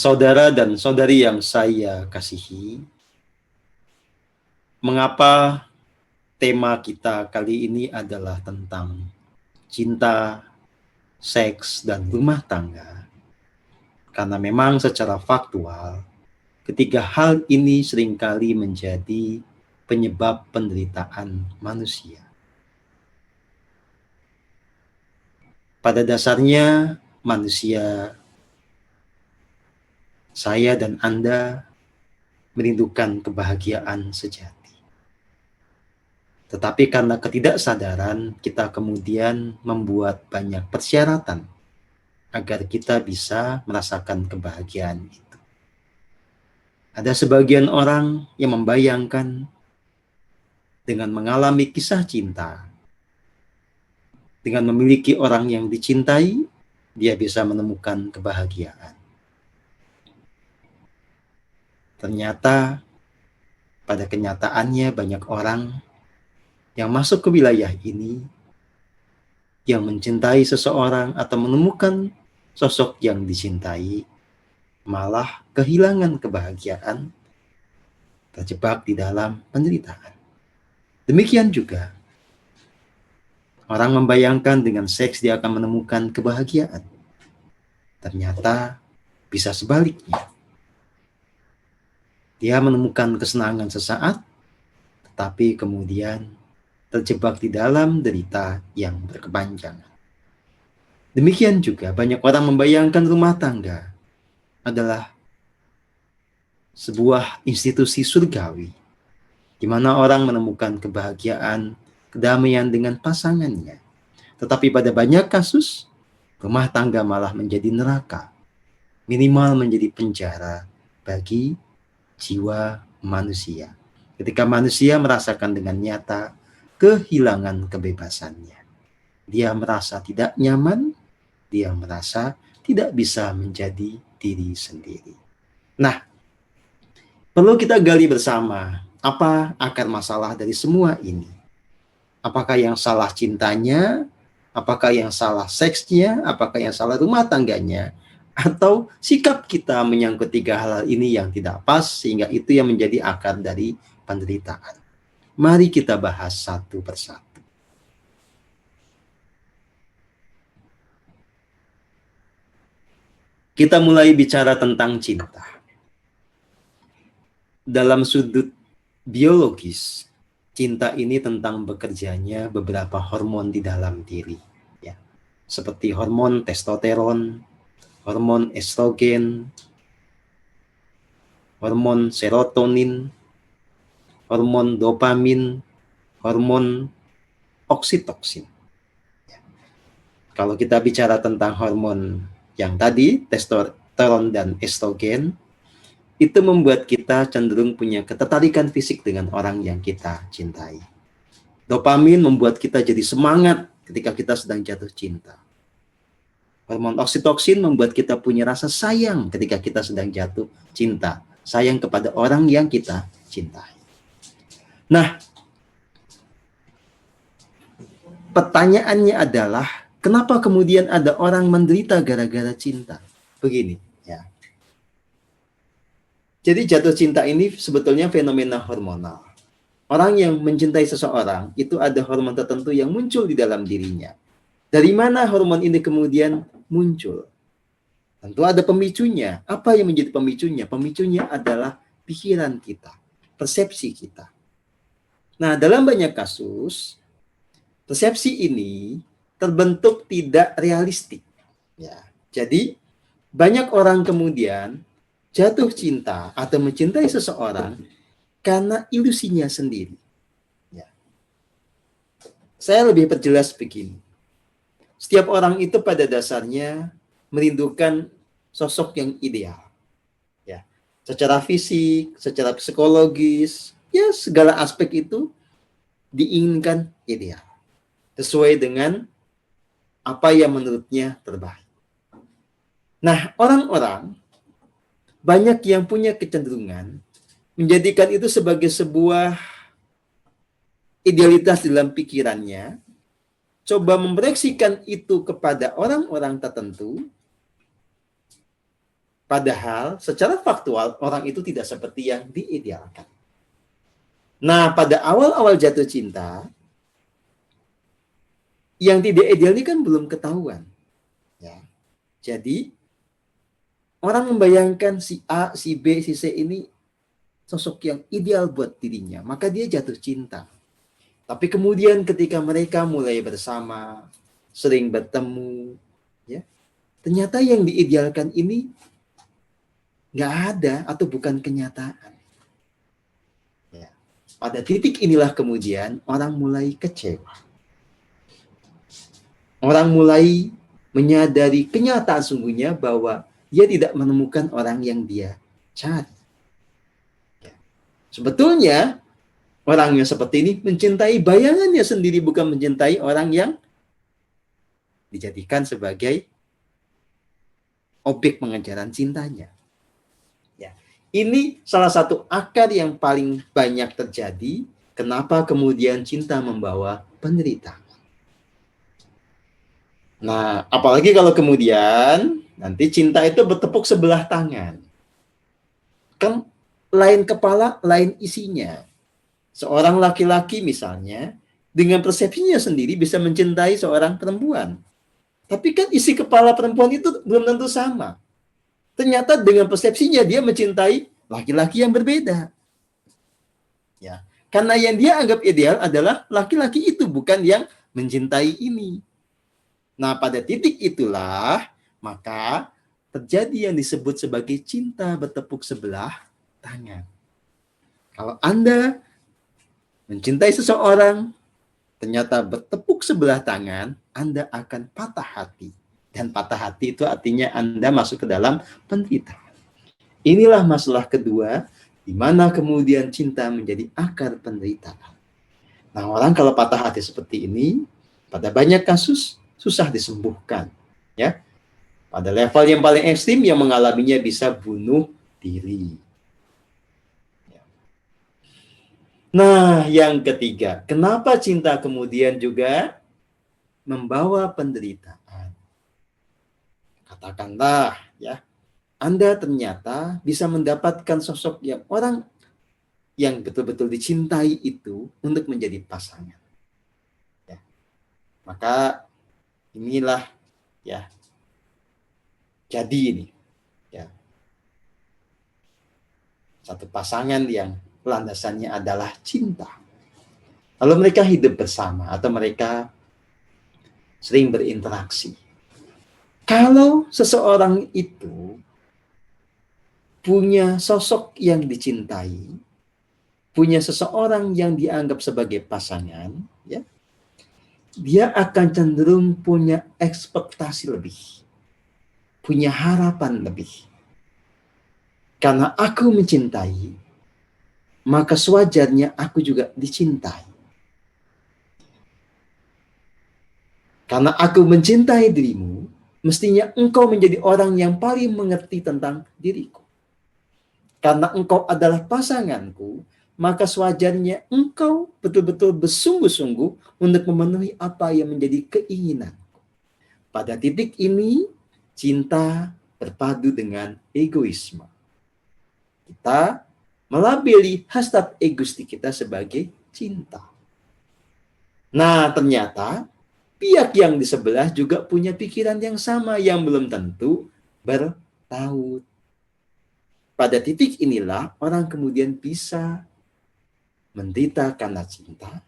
Saudara dan saudari yang saya kasihi, mengapa tema kita kali ini adalah tentang cinta, seks, dan rumah tangga? Karena memang secara faktual, ketiga hal ini seringkali menjadi penyebab penderitaan manusia. Pada dasarnya, manusia, saya dan Anda, merindukan kebahagiaan sejati. Tetapi karena ketidaksadaran, kita kemudian membuat banyak persyaratan agar kita bisa merasakan kebahagiaan itu. Ada sebagian orang yang membayangkan dengan mengalami kisah cinta, dengan memiliki orang yang dicintai, dia bisa menemukan kebahagiaan. Ternyata pada kenyataannya banyak orang yang masuk ke wilayah ini, yang mencintai seseorang atau menemukan sosok yang dicintai, malah kehilangan kebahagiaan, terjebak di dalam penderitaan. Demikian juga, orang membayangkan dengan seks dia akan menemukan kebahagiaan. Ternyata bisa sebaliknya. Dia menemukan kesenangan sesaat, tetapi kemudian terjebak di dalam derita yang berkepanjangan. Demikian juga banyak orang membayangkan rumah tangga adalah sebuah institusi surgawi, di mana orang menemukan kebahagiaan, kedamaian dengan pasangannya. Tetapi pada banyak kasus, rumah tangga malah menjadi neraka, minimal menjadi penjara bagi jiwa manusia. Ketika manusia merasakan dengan nyata kehilangan kebebasannya, dia merasa tidak nyaman, dia merasa tidak bisa menjadi diri sendiri. Nah, perlu kita gali bersama, apa akar masalah dari semua ini? Apakah yang salah cintanya? Apakah yang salah seksnya? Apakah yang salah rumah tangganya? Atau sikap kita menyangkut tiga hal ini yang tidak pas, sehingga itu yang menjadi akar dari penderitaan. Mari kita bahas satu persatu. Kita mulai bicara tentang cinta. Dalam sudut biologis, cinta ini tentang bekerjanya beberapa hormon di dalam diri, ya. Seperti hormon testosteron, hormon estrogen, hormon serotonin, hormon dopamin, hormon oksitoksin. Kalau kita bicara tentang hormon yang tadi, testosteron dan estrogen, itu membuat kita cenderung punya ketertarikan fisik dengan orang yang kita cintai. Dopamin membuat kita jadi semangat ketika kita sedang jatuh cinta. Hormon oksitoksin membuat kita punya rasa sayang ketika kita sedang jatuh cinta. Sayang kepada orang yang kita cintai. Nah, pertanyaannya adalah, kenapa kemudian ada orang menderita gara-gara cinta? Begini, ya. Jadi jatuh cinta ini sebetulnya fenomena hormonal. Orang yang mencintai seseorang, itu ada hormon tertentu yang muncul di dalam dirinya. Dari mana hormon ini kemudian muncul? Tentu ada pemicunya. Apa yang menjadi pemicunya? Pemicunya adalah pikiran kita, persepsi kita. Nah, dalam banyak kasus, persepsi ini terbentuk tidak realistik. Ya, jadi banyak orang kemudian jatuh cinta atau mencintai seseorang karena ilusinya sendiri. Ya. Saya lebih perjelas begini. Setiap orang itu pada dasarnya merindukan sosok yang ideal. Ya. Secara fisik, secara psikologis, ya segala aspek itu diinginkan ideal. Sesuai dengan apa yang menurutnya terbaik. Nah, orang-orang banyak yang punya kecenderungan menjadikan itu sebagai sebuah idealitas dalam pikirannya, coba memproyeksikan itu kepada orang-orang tertentu, Padahal secara faktual orang itu tidak seperti yang diidealkan. Nah, pada awal-awal jatuh cinta, yang tidak ideal ini kan belum ketahuan. Ya. Jadi, orang membayangkan si A, si B, si C ini sosok yang ideal buat dirinya, maka dia jatuh cinta. Tapi kemudian ketika mereka mulai bersama, sering bertemu, ya, ternyata yang diidealkan ini nggak ada atau bukan kenyataan. Ya. Pada titik inilah kemudian orang mulai kecewa. Orang mulai menyadari kenyataan sungguhnya bahwa dia tidak menemukan orang yang dia cari. Ya. Sebetulnya orang yang seperti ini mencintai bayangannya sendiri, bukan mencintai orang yang dijadikan sebagai objek pengejaran cintanya. Ya. Ini salah satu akar yang paling banyak terjadi, kenapa kemudian cinta membawa penderitaan. Nah, apalagi kalau kemudian nanti cinta itu bertepuk sebelah tangan. Kan lain kepala, lain isinya. Seorang laki-laki misalnya, dengan persepsinya sendiri bisa mencintai seorang perempuan. Tapi kan isi kepala perempuan itu belum tentu sama. Ternyata dengan persepsinya dia mencintai laki-laki yang berbeda. Ya, karena yang dia anggap ideal adalah laki-laki itu, bukan yang mencintai ini. Nah, pada titik itulah maka terjadi yang disebut sebagai cinta bertepuk sebelah tangan. Kalau Anda mencintai seseorang, ternyata bertepuk sebelah tangan, Anda akan patah hati. Dan patah hati itu artinya Anda masuk ke dalam penderitaan. Inilah masalah kedua, di mana kemudian cinta menjadi akar penderitaan. Nah, orang kalau patah hati seperti ini, pada banyak kasus susah disembuhkan. Ya, pada level yang paling ekstrim yang mengalaminya bisa bunuh diri. Nah, yang ketiga, kenapa cinta kemudian juga membawa penderitaan? Katakanlah, ya, Anda ternyata bisa mendapatkan sosok yang orang yang betul-betul dicintai itu untuk menjadi pasangan. Ya. Maka inilah, ya, jadi ini, ya, satu pasangan yang landasannya adalah cinta. Lalu mereka hidup bersama atau mereka sering berinteraksi. Kalau seseorang itu punya sosok yang dicintai, punya seseorang yang dianggap sebagai pasangan, ya, dia akan cenderung punya ekspektasi lebih, punya harapan lebih. Karena aku mencintai, maka sewajarnya aku juga dicintai. Karena aku mencintai dirimu, mestinya engkau menjadi orang yang paling mengerti tentang diriku. Karena engkau adalah pasanganku, maka sewajarnya engkau betul-betul bersungguh-sungguh untuk memenuhi apa yang menjadi keinginanku. Pada titik ini, cinta berpadu dengan egoisme. Kita melabeli hasrat egoistik kita sebagai cinta. Nah, ternyata pihak yang di sebelah juga punya pikiran yang sama yang belum tentu bertaut. Pada titik inilah orang kemudian bisa menderita karena cinta,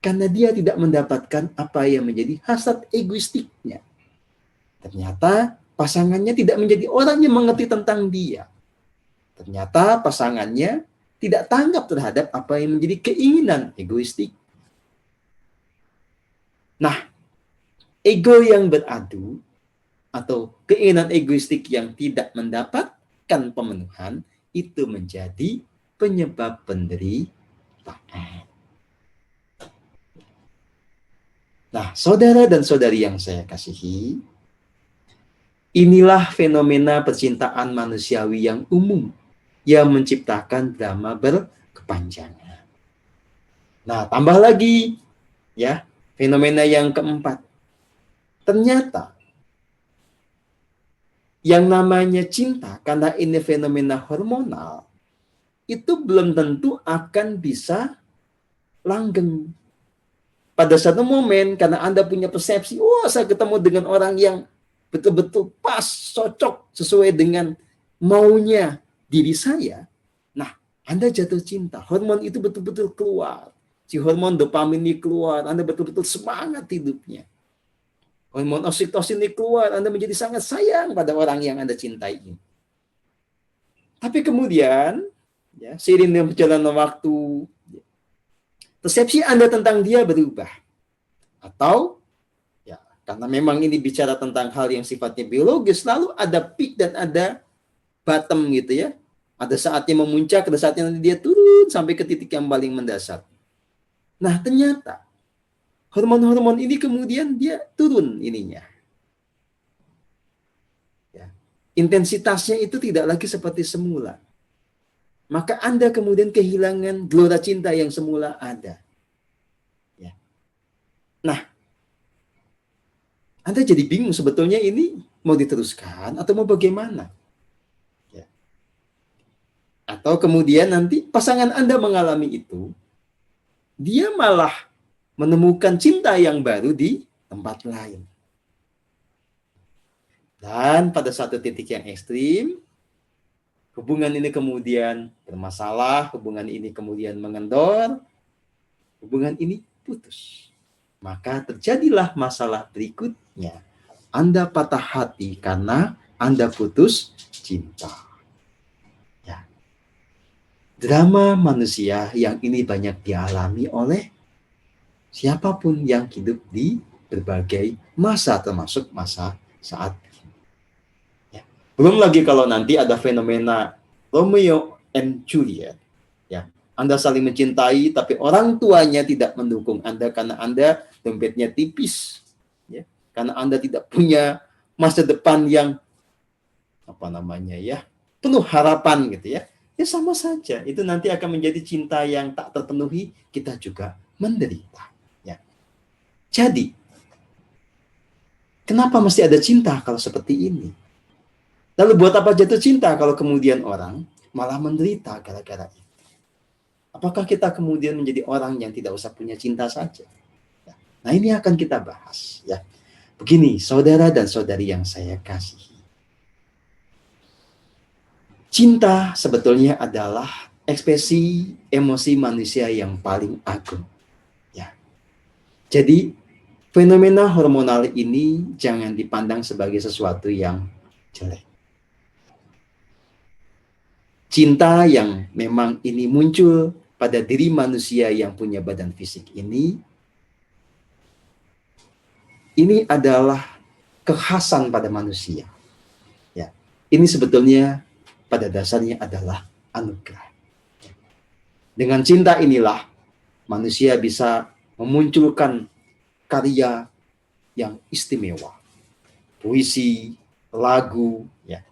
karena dia tidak mendapatkan apa yang menjadi hasrat egoistiknya. Ternyata pasangannya tidak menjadi orang yang mengerti tentang dia. Ternyata pasangannya tidak tanggap terhadap apa yang menjadi keinginan egoistik. Nah, ego yang beradu atau keinginan egoistik yang tidak mendapatkan pemenuhan itu menjadi penyebab penderitaan. Nah, saudara dan saudari yang saya kasihi, inilah fenomena percintaan manusiawi yang umum yang menciptakan drama berkepanjangan. Nah, tambah lagi, ya, fenomena yang keempat. Ternyata Yang namanya cinta, karena ini fenomena hormonal, itu belum tentu akan bisa langgeng. Pada satu momen, karena Anda punya persepsi, wah saya ketemu dengan orang yang betul-betul pas, cocok, sesuai dengan maunya diri saya. Nah, Anda jatuh cinta, hormon itu betul-betul keluar. Si hormon dopamin ini keluar, Anda betul-betul semangat hidupnya. Hormon oksitosin ini keluar, Anda menjadi sangat sayang pada orang yang Anda cintai ini. Tapi kemudian, ya, seiring dengan perjalanan waktu, persepsi Anda tentang dia berubah. Atau, ya, karena memang ini bicara tentang hal yang sifatnya biologis, lalu ada peak dan ada bottom gitu ya. Ada saatnya memuncak, ada saatnya nanti dia turun sampai ke titik yang paling mendasar. Nah, ternyata hormon-hormon ini kemudian dia turun ininya. Ya. Intensitasnya itu tidak lagi seperti semula. Maka Anda kemudian kehilangan gelora cinta yang semula ada. Ya. Nah, Anda jadi bingung sebetulnya ini mau diteruskan atau mau bagaimana? Ya. Atau kemudian nanti pasangan Anda mengalami itu, dia malah menemukan cinta yang baru di tempat lain. Dan pada satu titik yang ekstrim, hubungan ini kemudian bermasalah, hubungan ini kemudian mengendor, hubungan ini putus. Maka terjadilah masalah berikutnya. Anda patah hati karena Anda putus cinta. Ya. Drama manusia yang ini banyak dialami oleh siapapun yang hidup di berbagai masa, termasuk masa saat ini. Ya. Belum lagi kalau nanti ada fenomena Romeo and Juliet. Ya. Anda saling mencintai, tapi orang tuanya tidak mendukung Anda karena Anda dompetnya tipis. Ya. Karena Anda tidak punya masa depan yang penuh harapan gitu ya. Ya sama saja, itu nanti akan menjadi cinta yang tak terpenuhi, kita juga menderita. Ya. Jadi, kenapa mesti ada cinta kalau seperti ini? Lalu buat apa jatuh cinta kalau kemudian orang malah menderita gara-gara itu? Apakah kita kemudian menjadi orang yang tidak usah punya cinta saja? Ya. Nah, ini akan kita bahas. Ya. Begini, saudara dan saudari yang saya kasihi. Cinta sebetulnya adalah ekspresi emosi manusia yang paling agung. Ya. Jadi, fenomena hormonal ini jangan dipandang sebagai sesuatu yang jelek. Cinta yang memang ini muncul pada diri manusia yang punya badan fisik ini adalah kekhasan pada manusia. Ya. Ini sebetulnya pada dasarnya adalah anugerah. Dengan cinta inilah manusia bisa memunculkan karya yang istimewa. Puisi, lagu, ya.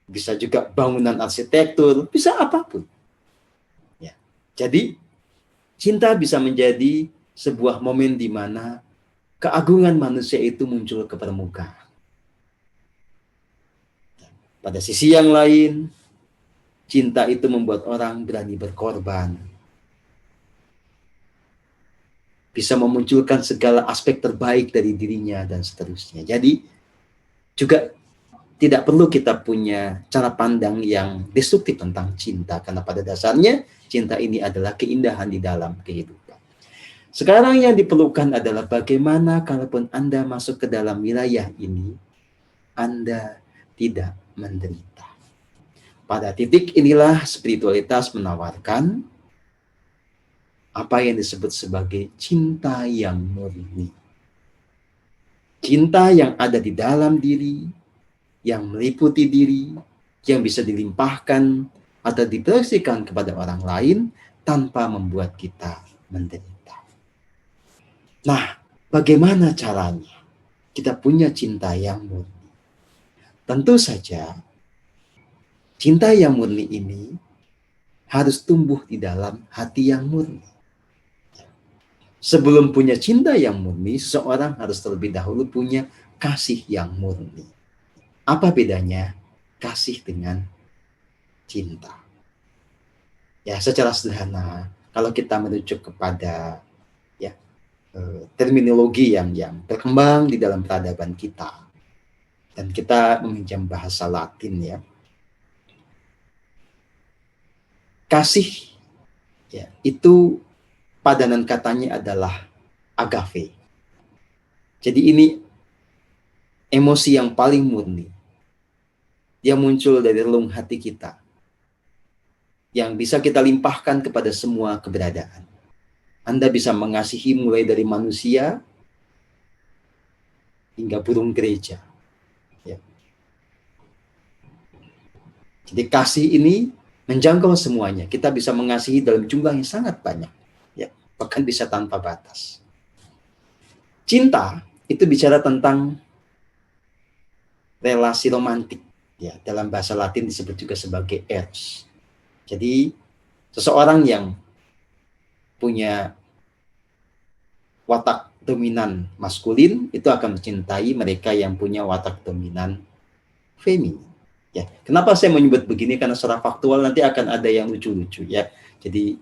Bisa juga bangunan arsitektur, bisa apapun. Ya. Jadi cinta bisa menjadi sebuah momen di mana keagungan manusia itu muncul ke permukaan. Pada sisi yang lain, cinta itu membuat orang berani berkorban. Bisa memunculkan segala aspek terbaik dari dirinya dan seterusnya. Jadi juga tidak perlu kita punya cara pandang yang destruktif tentang cinta. Karena pada dasarnya cinta ini adalah keindahan di dalam kehidupan. Sekarang yang diperlukan adalah bagaimana kalaupun Anda masuk ke dalam wilayah ini, Anda tidak menderita. Pada titik inilah spiritualitas menawarkan apa yang disebut sebagai cinta yang murni. Cinta yang ada di dalam diri, yang meliputi diri, yang bisa dilimpahkan atau diproyeksikan kepada orang lain tanpa membuat kita menderita. Nah, bagaimana caranya kita punya cinta yang murni? Tentu saja, cinta yang murni ini harus tumbuh di dalam hati yang murni. Sebelum punya cinta yang murni, seseorang harus terlebih dahulu punya kasih yang murni. Apa bedanya kasih dengan cinta? Ya, secara sederhana, kalau kita merujuk kepada ya terminologi yang berkembang di dalam peradaban kita, dan kita meminjam bahasa Latin ya, kasih ya itu padanan katanya adalah agave. Jadi ini emosi yang paling murni. Dia muncul dari relung hati kita, yang bisa kita limpahkan kepada semua keberadaan. Anda bisa mengasihi mulai dari manusia hingga burung gereja. Ya. Jadi kasih ini menjangkau semuanya. Kita bisa mengasihi dalam jumlah yang sangat banyak. Ya. Bahkan bisa tanpa batas. Cinta itu bicara tentang relasi romantik. Ya, dalam bahasa Latin disebut juga sebagai eros. Jadi seseorang yang punya watak dominan maskulin itu akan mencintai mereka yang punya watak dominan feminin. Ya, kenapa saya menyebut begini? Karena secara faktual nanti akan ada yang lucu-lucu ya. Jadi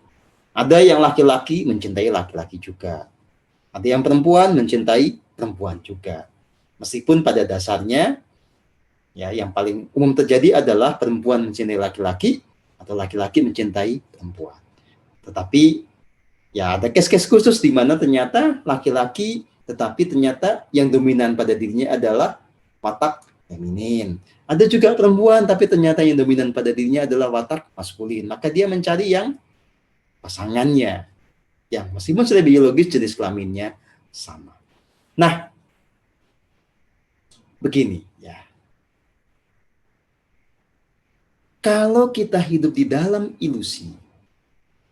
ada yang laki-laki mencintai laki-laki juga. Ada yang perempuan mencintai perempuan juga. Meskipun pada dasarnya ya yang paling umum terjadi adalah perempuan mencintai laki-laki atau laki-laki mencintai perempuan. Tetapi ya ada case-case khusus di mana ternyata laki-laki tetapi ternyata yang dominan pada dirinya adalah watak feminin. Ada juga perempuan tapi ternyata yang dominan pada dirinya adalah watak maskulin. Maka dia mencari yang pasangannya yang meskipun secara biologis jenis kelaminnya sama. Nah, begini ya. Kalau kita hidup di dalam ilusi,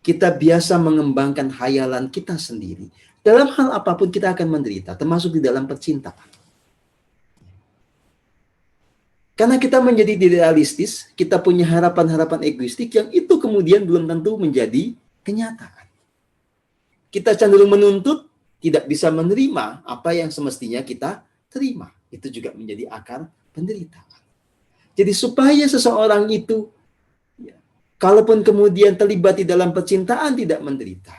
kita biasa mengembangkan hayalan kita sendiri. Dalam hal apapun kita akan menderita, termasuk di dalam percintaan. Karena kita menjadi idealistis, kita punya harapan-harapan egoistik yang itu kemudian belum tentu menjadi kenyataan. Kita cenderung menuntut, tidak bisa menerima apa yang semestinya kita terima. Itu juga menjadi akar penderitaan. Jadi supaya seseorang itu, ya, kalaupun kemudian terlibat di dalam percintaan tidak menderita,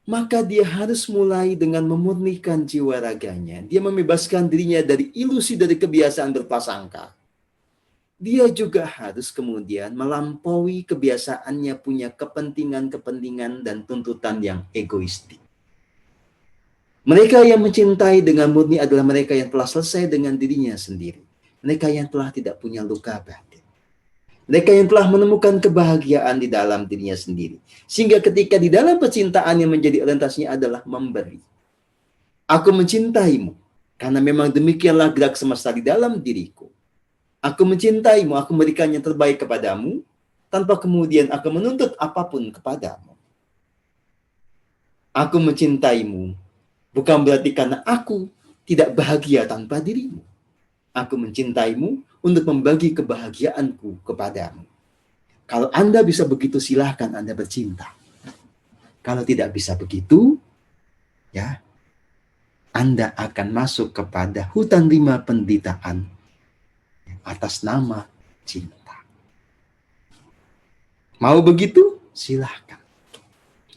maka dia harus mulai dengan memurnikan jiwa raganya. Dia membebaskan dirinya dari ilusi, dari kebiasaan berprasangka. Dia juga harus kemudian melampaui kebiasaannya punya kepentingan-kepentingan dan tuntutan yang egoistik. Mereka yang mencintai dengan murni adalah mereka yang telah selesai dengan dirinya sendiri. Mereka yang telah tidak punya luka batin. Mereka yang telah menemukan kebahagiaan di dalam dirinya sendiri. Sehingga ketika di dalam percintaan yang menjadi orientasinya adalah memberi. Aku mencintaimu karena memang demikianlah gerak semesta di dalam diriku. Aku mencintaimu, aku memberikan yang terbaik kepadamu, tanpa kemudian aku menuntut apapun kepadamu. Aku mencintaimu, bukan berarti karena aku tidak bahagia tanpa dirimu. Aku mencintaimu untuk membagi kebahagiaanku kepadamu. Kalau Anda bisa begitu, silahkan Anda bercinta. Kalau tidak bisa begitu, ya, Anda akan masuk kepada hutan 5 penderitaan atas nama cinta. Mau begitu? Silahkan.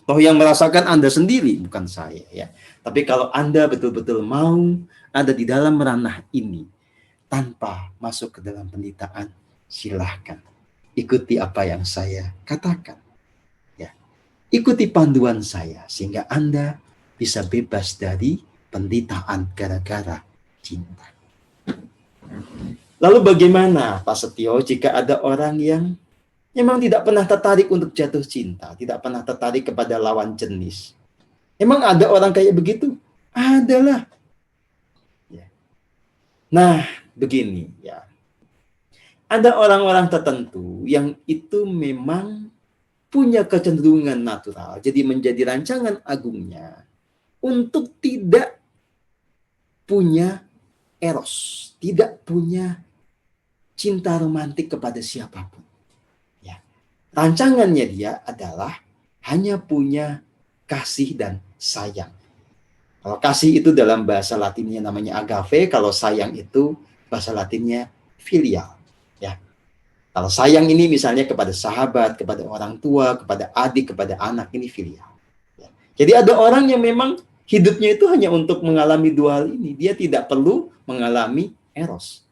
Toh yang merasakan Anda sendiri, bukan saya ya. Tapi kalau Anda betul-betul mau ada di dalam ranah ini, tanpa masuk ke dalam penderitaan, silahkan ikuti apa yang saya katakan. Ya. Ikuti panduan saya sehingga Anda bisa bebas dari penderitaan gara-gara cinta. Lalu bagaimana Pak Setio jika ada orang yang memang tidak pernah tertarik untuk jatuh cinta, tidak pernah tertarik kepada lawan jenis? Emang ada orang kayak begitu? Adalah. Ya. Nah, begini ya. Ada orang-orang tertentu yang itu memang punya kecenderungan natural, jadi menjadi rancangan agungnya untuk tidak punya eros, tidak punya cinta romantik kepada siapapun. Ya. Rancangannya dia adalah hanya punya kasih dan sayang. Kalau kasih itu dalam bahasa Latinnya namanya agave, kalau sayang itu bahasa Latinnya filial. Ya, kalau sayang ini misalnya kepada sahabat, kepada orang tua, kepada adik, kepada anak, ini filial. Ya. Jadi ada orang yang memang hidupnya itu hanya untuk mengalami dua hal ini. Dia tidak perlu mengalami eros.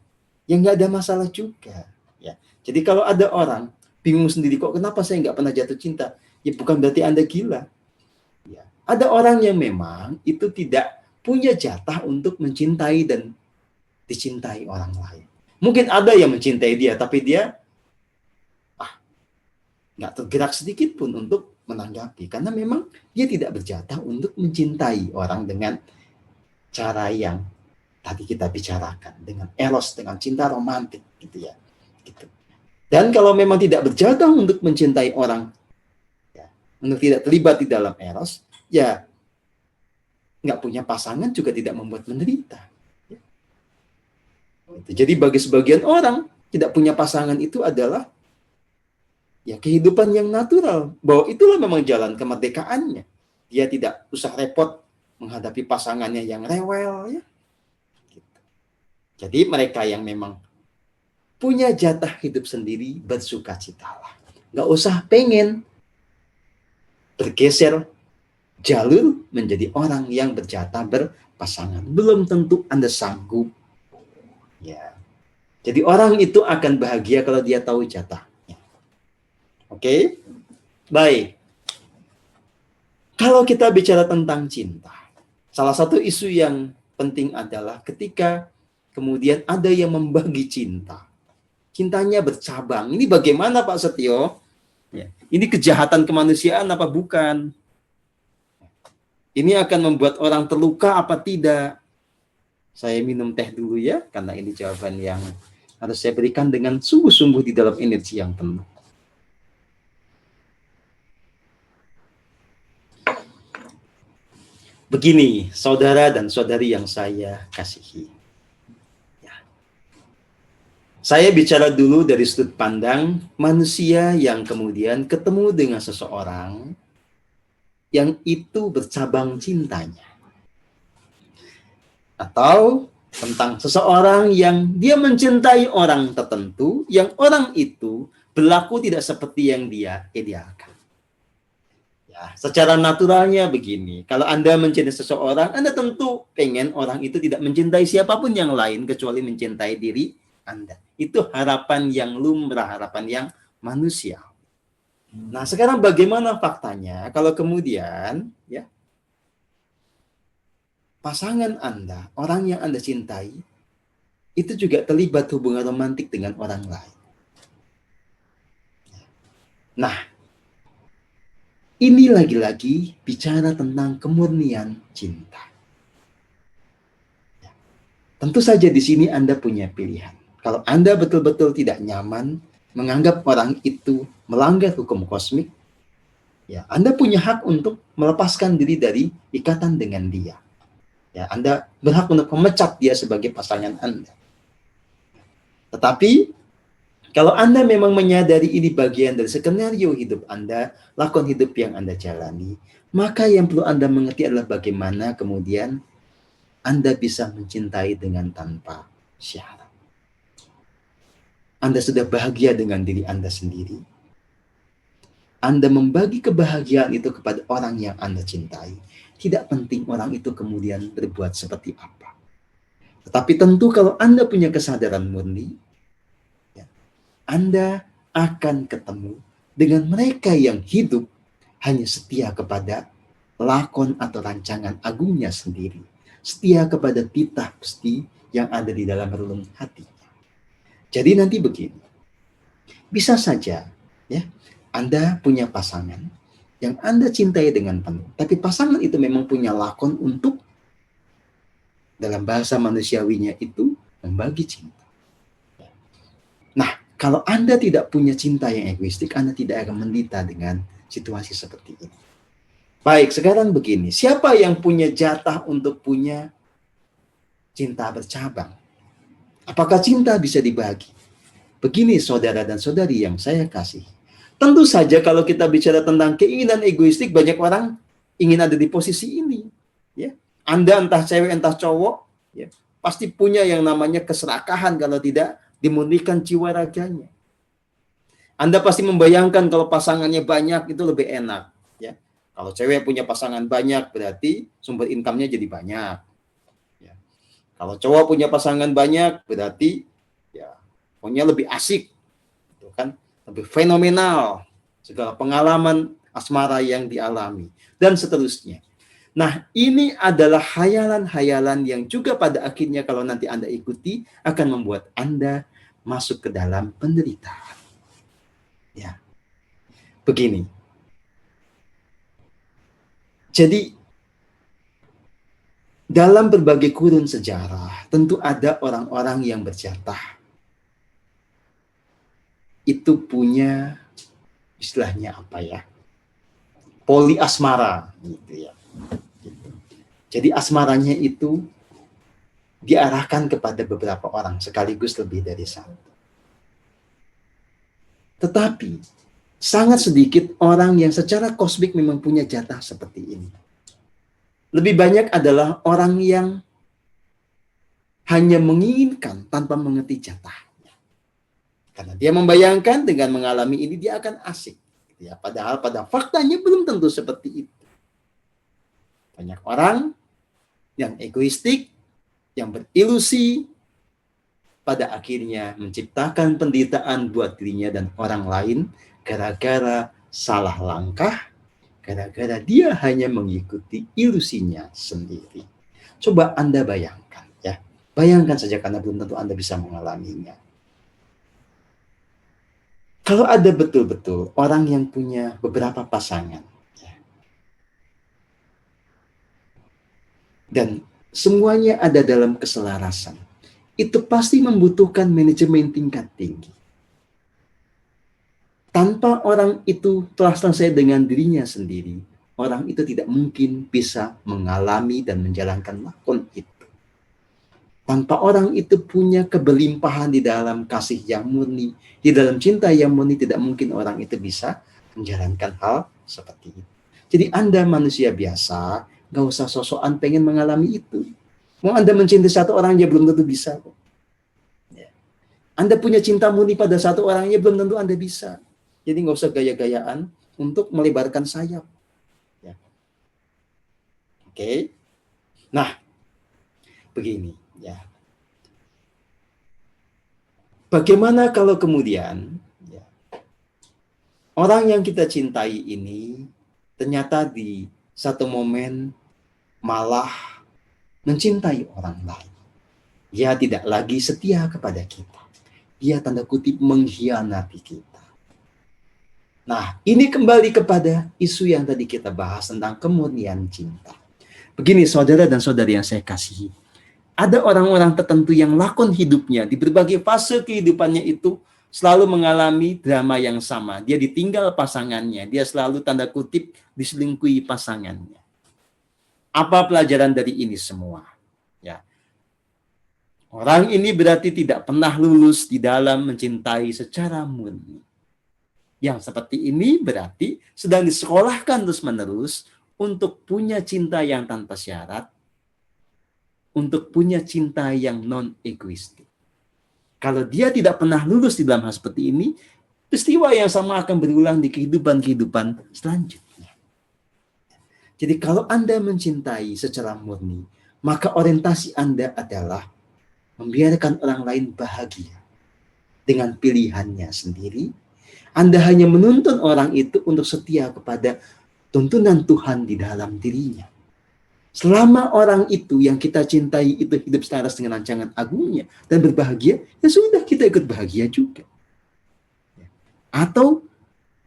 Yang nggak ada masalah juga. Ya. Jadi kalau ada orang bingung sendiri, kok kenapa saya nggak pernah jatuh cinta? Ya bukan berarti Anda gila. Ya. Ada orang yang memang itu tidak punya jatah untuk mencintai dan dicintai orang lain. Mungkin ada yang mencintai dia, tapi dia nggak tergerak sedikit pun untuk menanggapi. Karena memang dia tidak berjatah untuk mencintai orang dengan cara yang tadi kita bicarakan. Dengan eros, dengan cinta romantik. Gitu ya. Gitu. Dan kalau memang tidak berjatah untuk mencintai orang, ya, untuk tidak terlibat di dalam eros, ya nggak punya pasangan juga tidak membuat menderita. Ya. Jadi bagi sebagian orang, tidak punya pasangan itu adalah ya kehidupan yang natural, bahwa itulah memang jalan kemerdekaannya. Dia tidak usah repot menghadapi pasangannya yang rewel, ya. Gitu. Jadi mereka yang memang punya jatah hidup sendiri, bersukacitalah. Nggak usah pengen bergeser jalur menjadi orang yang berjatah berpasangan. Belum tentu Anda sanggup. Ya. Jadi orang itu akan bahagia kalau dia tahu jatah. Oke, baik. Kalau kita bicara tentang cinta, salah satu isu yang penting adalah ketika kemudian ada yang membagi cinta. Cintanya bercabang. Ini bagaimana Pak Setio? Ya. Ini kejahatan kemanusiaan apa bukan? Ini akan membuat orang terluka apa tidak? Saya minum teh dulu ya, karena ini jawaban yang harus saya berikan dengan sungguh-sungguh di dalam energi yang penuh. Begini, saudara dan saudari yang saya kasihi. Ya. Saya bicara dulu dari sudut pandang manusia yang kemudian ketemu dengan seseorang yang itu bercabang cintanya. Atau tentang seseorang yang dia mencintai orang tertentu, yang orang itu berlaku tidak seperti yang dia idealkan. Secara naturalnya begini, kalau Anda mencintai seseorang, Anda tentu pengen orang itu tidak mencintai siapapun yang lain kecuali mencintai diri Anda. Itu harapan yang lumrah, harapan yang manusia. Nah, sekarang bagaimana faktanya kalau kemudian ya pasangan Anda, orang yang Anda cintai, itu juga terlibat hubungan romantik dengan orang lain. Nah, ini lagi-lagi bicara tentang kemurnian cinta. Ya. Tentu saja di sini Anda punya pilihan. Kalau Anda betul-betul tidak nyaman menganggap orang itu melanggar hukum kosmik, ya Anda punya hak untuk melepaskan diri dari ikatan dengan dia. Ya, Anda berhak untuk memecat dia sebagai pasangan Anda. Tetapi kalau Anda memang menyadari ini bagian dari skenario hidup Anda, lakon hidup yang Anda jalani, maka yang perlu Anda mengerti adalah bagaimana kemudian Anda bisa mencintai dengan tanpa syarat. Anda sudah bahagia dengan diri Anda sendiri. Anda membagi kebahagiaan itu kepada orang yang Anda cintai. Tidak penting orang itu kemudian berbuat seperti apa. Tetapi tentu kalau Anda punya kesadaran murni, Anda akan ketemu dengan mereka yang hidup hanya setia kepada lakon atau rancangan agungnya sendiri. Setia kepada titah Gusti yang ada di dalam relung hatinya. Jadi nanti begini. Bisa saja ya, Anda punya pasangan yang Anda cintai dengan penuh. Tapi pasangan itu memang punya lakon untuk dalam bahasa manusiawinya itu membagi cinta. Nah, kalau Anda tidak punya cinta yang egoistik, Anda tidak akan menderita dengan situasi seperti ini. Baik, sekarang begini. Siapa yang punya jatah untuk punya cinta bercabang? Apakah cinta bisa dibagi? Begini saudara dan saudari yang saya kasih. Tentu saja kalau kita bicara tentang keinginan egoistik, banyak orang ingin ada di posisi ini. Ya. Anda entah cewek entah cowok, ya, pasti punya yang namanya keserakahan kalau tidak dimurnikan jiwa raganya. Anda pasti membayangkan kalau pasangannya banyak itu lebih enak, ya. Kalau cewek punya pasangan banyak berarti sumber income-nya jadi banyak. Ya. Kalau cowok punya pasangan banyak berarti ya punya lebih asik, gitu kan, lebih fenomenal segala pengalaman asmara yang dialami dan seterusnya. Nah, ini adalah hayalan-hayalan yang juga pada akhirnya kalau nanti Anda ikuti akan membuat Anda masuk ke dalam penderitaan. Ya. Begini. Jadi dalam berbagai kurun sejarah tentu ada orang-orang yang berjatah. Itu punya istilahnya apa ya? Poliasmara gitu ya. Jadi asmaranya itu diarahkan kepada beberapa orang sekaligus lebih dari satu. Tetapi sangat sedikit orang yang secara kosmik memang punya jatah seperti ini. Lebih banyak adalah orang yang hanya menginginkan tanpa mengerti jatahnya. Karena dia membayangkan dengan mengalami ini dia akan asik. Ya, padahal pada faktanya belum tentu seperti itu. Banyak orang yang egoistik, yang berilusi, pada akhirnya menciptakan penderitaan buat dirinya dan orang lain gara-gara salah langkah, gara-gara dia hanya mengikuti ilusinya sendiri. Coba Anda bayangkan ya. Bayangkan saja karena belum tentu Anda bisa mengalaminya. Kalau ada betul-betul orang yang punya beberapa pasangan, ya, dan semuanya ada dalam keselarasan, itu pasti membutuhkan manajemen tingkat tinggi. Tanpa orang itu telah selesai dengan dirinya sendiri, orang itu tidak mungkin bisa mengalami dan menjalankan lakon itu. Tanpa orang itu punya kebelimpahan di dalam kasih yang murni, di dalam cinta yang murni, tidak mungkin orang itu bisa menjalankan hal seperti itu. Jadi Anda manusia biasa, gak usah sosokan pengen mengalami itu. Mau Anda mencintai satu orang aja belum tentu bisa. Anda punya cinta murni pada satu orangnya belum tentu Anda bisa. Jadi nggak usah gaya-gayaan untuk melebarkan sayap. Ya. Oke. Nah, begini ya. Bagaimana kalau kemudian ya, orang yang kita cintai ini ternyata di satu momen malah mencintai orang lain. Dia tidak lagi setia kepada kita. Dia tanda kutip mengkhianati kita. Nah, ini kembali kepada isu yang tadi kita bahas tentang kemurnian cinta. Begini saudara dan saudari yang saya kasihi. Ada orang-orang tertentu yang lakon hidupnya di berbagai fase kehidupannya itu selalu mengalami drama yang sama. Dia ditinggal pasangannya. Dia selalu tanda kutip diselingkuhi pasangannya. Apa pelajaran dari ini semua? Ya. Orang ini berarti tidak pernah lulus di dalam mencintai secara murni. Yang seperti ini berarti sedang disekolahkan terus-menerus untuk punya cinta yang tanpa syarat, untuk punya cinta yang non-egoistik. Kalau dia tidak pernah lulus di dalam hal seperti ini, peristiwa yang sama akan berulang di kehidupan-kehidupan selanjutnya. Jadi kalau Anda mencintai secara murni, maka orientasi Anda adalah membiarkan orang lain bahagia dengan pilihannya sendiri. Anda hanya menuntun orang itu untuk setia kepada tuntunan Tuhan di dalam dirinya. Selama orang itu yang kita cintai itu hidup selaras dengan rancangan agungnya dan berbahagia, ya sudah kita ikut bahagia juga. Atau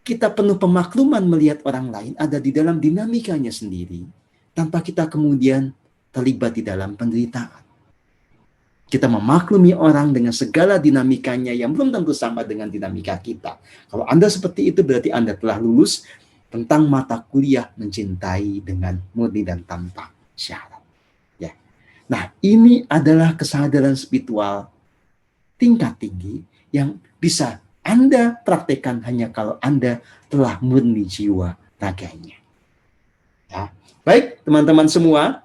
kita penuh pemakluman melihat orang lain ada di dalam dinamikanya sendiri, tanpa kita kemudian terlibat di dalam penderitaan. Kita memaklumi orang dengan segala dinamikanya yang belum tentu sama dengan dinamika kita. Kalau Anda seperti itu berarti Anda telah lulus tentang mata kuliah mencintai dengan murni dan tanpa syarat. Ya. Nah, ini adalah kesadaran spiritual tingkat tinggi yang bisa Anda praktekkan hanya kalau Anda telah murni jiwa raganya. Ya. Baik, teman-teman semua,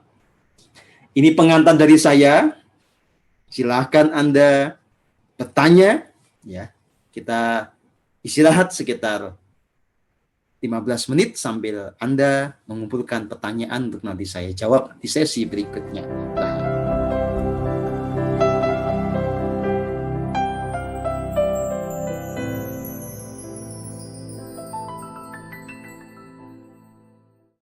ini pengantar dari saya. Silahkan Anda bertanya, ya. Kita istirahat sekitar 15 menit sambil Anda mengumpulkan pertanyaan untuk nanti saya jawab di sesi berikutnya.